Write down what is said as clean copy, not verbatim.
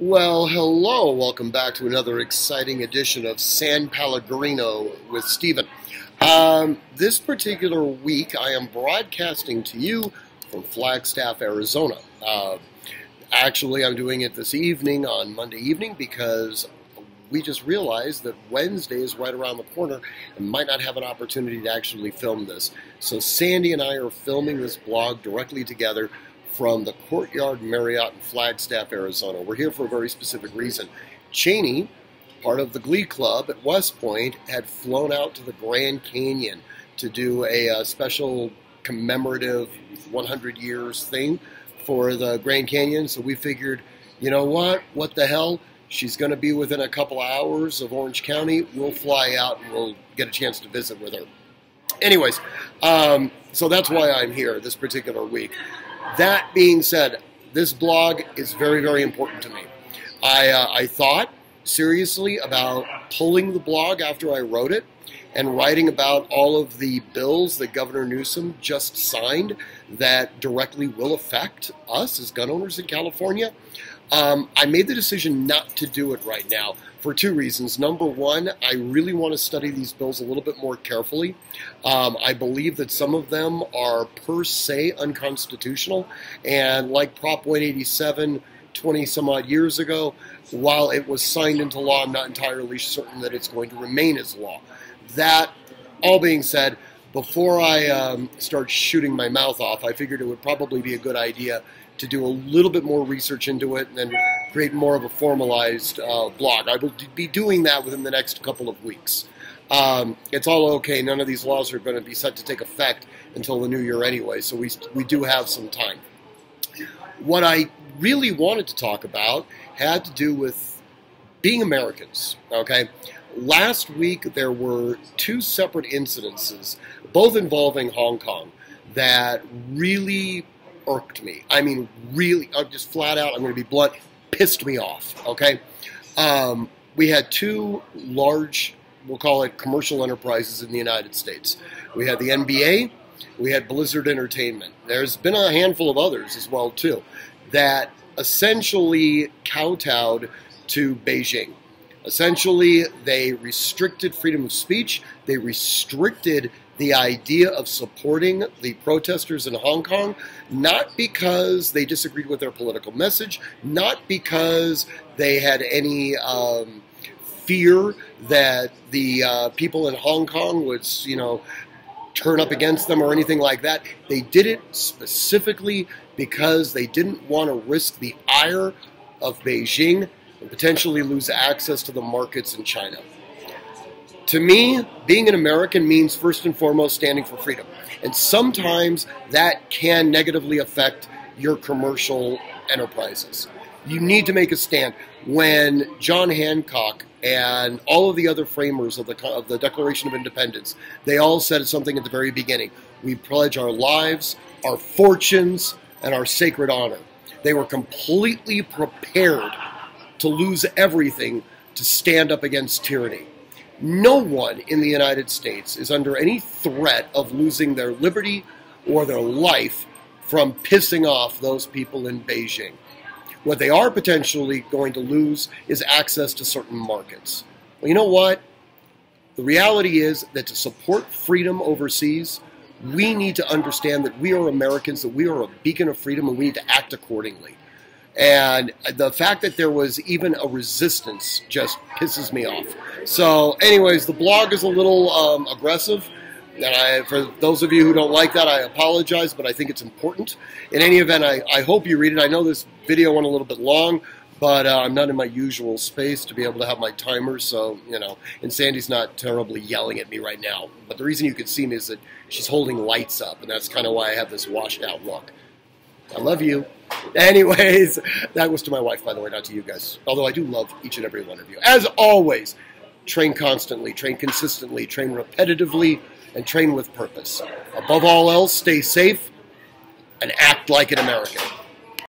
Well, hello. Welcome back to another exciting edition of San Pellegrino with Stephen. This particular week, I am broadcasting to you from Flagstaff, Arizona. Actually, I'm doing it this evening on Monday evening because we just realized that Wednesday is right around the corner and might not have an opportunity to actually film this. So Sandy and I are filming this blog directly together from the Courtyard Marriott in Flagstaff, Arizona. We're here for a very specific reason. Cheney, part of the Glee Club at West Point, had flown out to the Grand Canyon to do a special commemorative 100 years thing for the Grand Canyon. So we figured, you know what the hell? She's going to be within a couple hours of Orange County. We'll fly out and we'll get a chance to visit with her. Anyways, so that's why I'm here this particular week. That being said, this blog is very, very important to me. I thought seriously about pulling the blog after I wrote it and writing about all of the bills that Governor Newsom just signed that directly will affect us as gun owners in California. I made the decision not to do it right now for two reasons. Number one, I really want to study these bills a little bit more carefully. I believe that some of them are per se unconstitutional, and like Prop 187 20 some odd years ago, while it was signed into law, I'm not entirely certain that it's going to remain as law. That all being said, before I start shooting my mouth off, I figured it would probably be a good idea to do a little bit more research into it and then create more of a formalized blog. I will be doing that within the next couple of weeks. It's all okay. None of these laws are going to be set to take effect until the new year anyway, so we do have some time. What I really wanted to talk about had to do with being Americans, okay? Last week there were two separate incidences, both involving Hong Kong, that really irked me. I mean, really, just flat out, I'm going to be blunt, pissed me off, okay? We had two large, we'll call it commercial enterprises in the United States. We had the NBA, we had Blizzard Entertainment. There's been a handful of others as well, too, that essentially kowtowed to Beijing. Essentially, they restricted freedom of speech. They restricted the idea of supporting the protesters in Hong Kong, not because they disagreed with their political message, not because they had any fear that the people in Hong Kong would, turn up against them or anything like that. They did it specifically because they didn't want to risk the ire of Beijing and potentially lose access to the markets in China. To me, being an American means first and foremost standing for freedom. And sometimes that can negatively affect your commercial enterprises. You need to make a stand. When John Hancock and all of the other framers of the Declaration of Independence, they all said something at the very beginning. We pledge our lives, our fortunes, and our sacred honor. They were completely prepared to lose everything to stand up against tyranny. No one in the United States is under any threat of losing their liberty or their life from pissing off those people in Beijing. What they are potentially going to lose is access to certain markets. Well, you know what? The reality is that to support freedom overseas, we need to understand that we are Americans, that we are a beacon of freedom, and we need to act accordingly. And the fact that there was even a resistance just pisses me off. So anyways, the blog is a little aggressive. And for those of you who don't like that, I apologize, but I think it's important. In any event, I hope you read it. I know this video went a little bit long, but I'm not in my usual space to be able to have my timers, so, and Sandy's not terribly yelling at me right now. But the reason you can see me is that she's holding lights up, and that's kind of why I have this washed out look. I love you. Anyways, that was to my wife, by the way, not to you guys. Although I do love each and every one of you. As always, train constantly, train consistently, train repetitively, and train with purpose. Above all else, stay safe and act like an American.